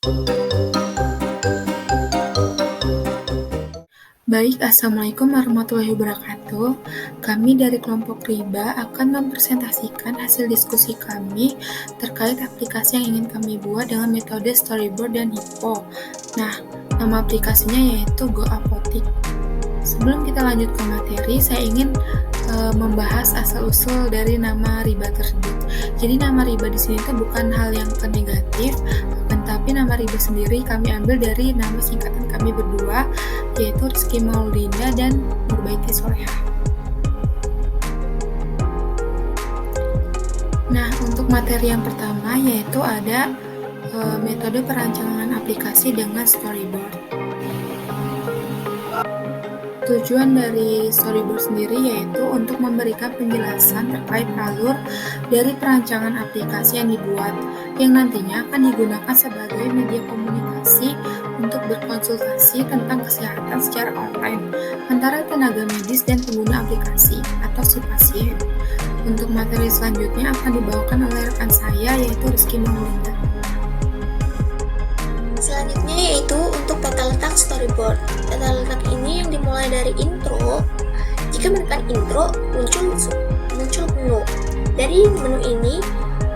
Baik, Assalamualaikum warahmatullahi wabarakatuh. Kami dari kelompok Riba akan mempresentasikan hasil diskusi kami terkait aplikasi yang ingin kami buat dengan metode storyboard dan hippo. Nah, nama aplikasinya yaitu Go Apotik. Sebelum kita lanjut ke materi, saya ingin membahas asal-usul dari nama Riba tersebut. Jadi nama Riba di sini itu bukan hal yang negatif, tapi nama Riba sendiri kami ambil dari nama singkatan kami berdua, yaitu Rizky Maulida dan Nurbaiti Soleha. Nah, untuk materi yang pertama yaitu ada metode perancangan aplikasi dengan storyboard. Tujuan dari storyboard sendiri yaitu untuk memberikan penjelasan terkait alur dari perancangan aplikasi yang dibuat, yang nantinya akan digunakan sebagai media komunikasi untuk berkonsultasi tentang kesehatan secara online antara tenaga medis dan pengguna aplikasi atau si pasien. Untuk materi selanjutnya akan dibawakan oleh rekan saya yaitu Rizky Maulida. Selanjutnya yaitu untuk tata letak storyboard. Tata letak ini yang dimulai dari intro. Jika menekan intro, muncul menu. Dari menu ini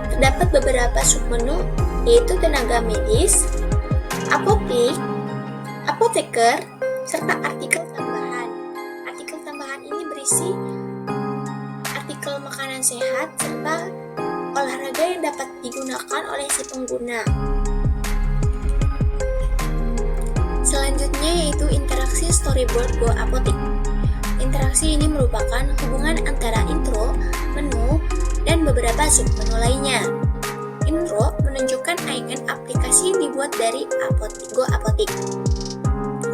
terdapat beberapa submenu, yaitu tenaga medis, apotik, apoteker, serta artikel tambahan. Artikel tambahan ini berisi artikel makanan sehat serta olahraga yang dapat digunakan oleh si pengguna. Selanjutnya yaitu interaksi storyboard Go Apotik. Interaksi ini merupakan hubungan antara intro, menu, dan beberapa submenu lainnya. Intro menunjukkan icon aplikasi yang dibuat dari Go Apotik.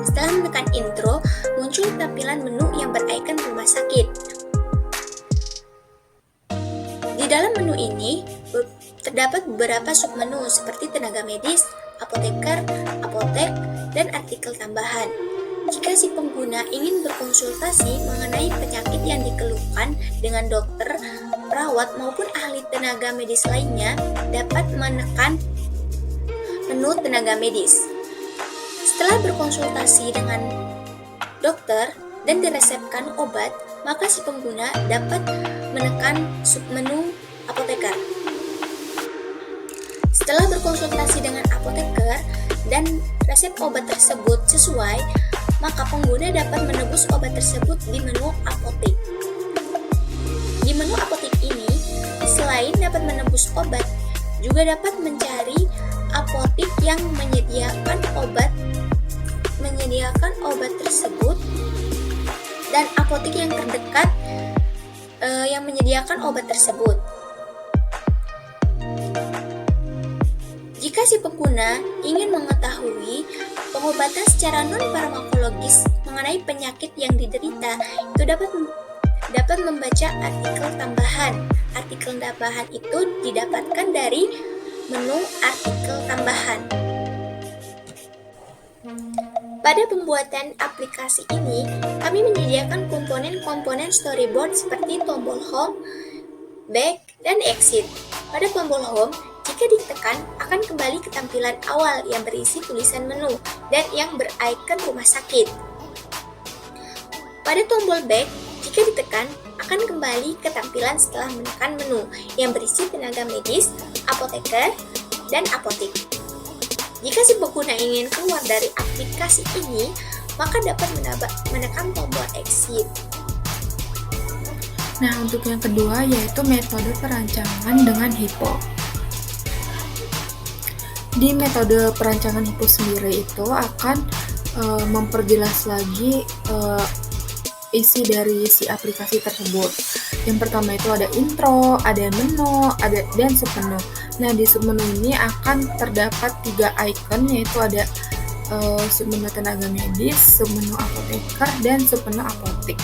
Setelah menekan intro, muncul tampilan menu yang berikon rumah sakit. Di dalam menu ini terdapat beberapa submenu seperti tenaga medis, apoteker, apotek, dan artikel tambahan. Jika si pengguna ingin berkonsultasi mengenai penyakit yang dikeluhkan dengan dokter, perawat, maupun ahli tenaga medis lainnya, dapat menekan menu tenaga medis. Setelah berkonsultasi dengan dokter dan diresepkan obat, maka si pengguna dapat menekan submenu apoteker. Setelah berkonsultasi dengan apoteker dan resep obat tersebut sesuai, maka pengguna dapat menebus obat tersebut di menu apotik. Di menu apotik ini, selain dapat menebus obat, juga dapat mencari apotik yang menyediakan obat tersebut dan apotik yang terdekat yang menyediakan obat tersebut. Jika si pengguna ingin mengetahui pengobatan secara non-farmakologis mengenai penyakit yang diderita, itu dapat membaca artikel tambahan. Artikel tambahan itu didapatkan dari menu artikel tambahan. Pada pembuatan aplikasi ini, kami menyediakan komponen-komponen storyboard seperti tombol home, back, dan exit. Pada tombol home, jika ditekan, akan kembali ke tampilan awal yang berisi tulisan menu dan yang berikon rumah sakit. Pada tombol back, jika ditekan, akan kembali ke tampilan setelah menekan menu yang berisi tenaga medis, apoteker, dan apotik. Jika si pengguna ingin keluar dari aplikasi ini, maka dapat menekan tombol exit. Nah, untuk yang kedua yaitu metode perancangan dengan hippo. Di metode perancangan hippo sendiri itu akan memperjelas lagi isi dari si aplikasi tersebut. Yang pertama itu ada intro, ada menu, dan submenu. Nah, di submenu ini akan terdapat 3 icon, yaitu ada submenu tenaga medis, submenu apoteker, dan submenu apotik.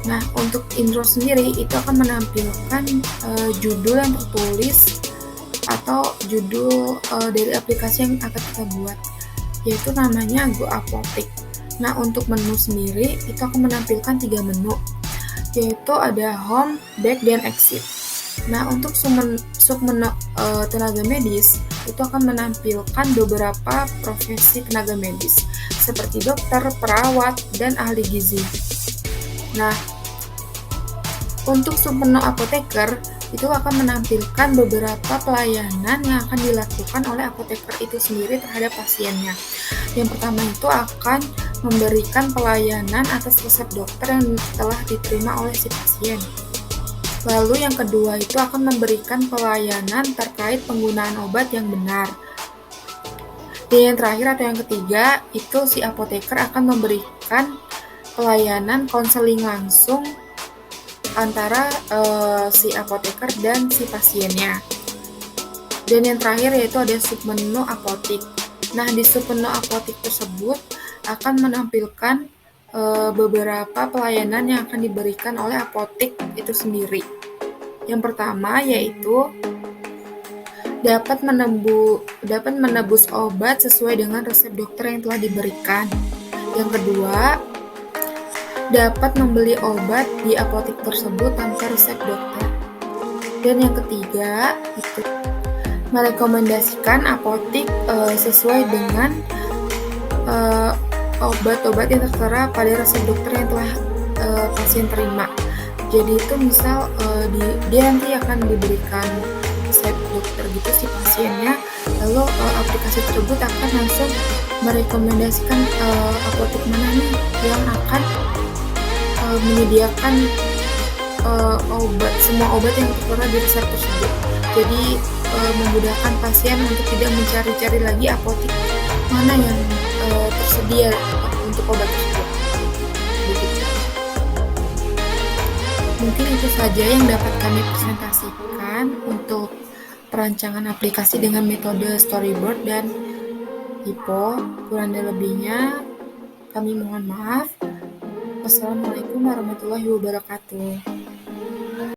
Nah, untuk intro sendiri itu akan menampilkan judul yang tertulis atau judul dari aplikasi yang akan kita buat, yaitu namanya Go Apotik. Nah, untuk menu sendiri itu akan menampilkan 3 menu, yaitu ada home, back, dan exit. Nah, untuk submenu tenaga medis itu akan menampilkan beberapa profesi tenaga medis seperti dokter, perawat, dan ahli gizi. Nah, untuk submenu apoteker itu akan menampilkan beberapa pelayanan yang akan dilakukan oleh apoteker itu sendiri terhadap pasiennya. Yang pertama itu akan memberikan pelayanan atas resep dokter yang telah diterima oleh si pasien. Lalu yang kedua itu akan memberikan pelayanan terkait penggunaan obat yang benar. Dan yang terakhir atau yang ketiga itu si apoteker akan memberikan pelayanan konseling langsung antara si apoteker dan si pasiennya. Dan yang terakhir yaitu ada submenu apotik. Nah, di submenu apotik tersebut akan menampilkan beberapa pelayanan yang akan diberikan oleh apotik itu sendiri. Yang pertama yaitu dapat menebus obat sesuai dengan resep dokter yang telah diberikan. Yang kedua, dapat membeli obat di apotik tersebut tanpa resep dokter. Dan yang ketiga, itu merekomendasikan apotik sesuai dengan obat-obat yang tertera pada resep dokter yang telah pasien terima. Jadi itu misal dia nanti akan diberikan resep dokter gitu si pasiennya, lalu aplikasi tersebut akan langsung merekomendasikan apotek mana nih yang akan menyediakan semua obat yang tertera di resep tersebut. Jadi memudahkan pasien untuk tidak mencari-cari lagi apotek mana yang tersedia untuk obat tersebut. Begitu. Mungkin itu saja yang dapat kami presentasikan untuk perancangan aplikasi dengan metode storyboard dan IPO. Kurang dan lebihnya kami mohon maaf. Wassalamualaikum warahmatullahi wabarakatuh.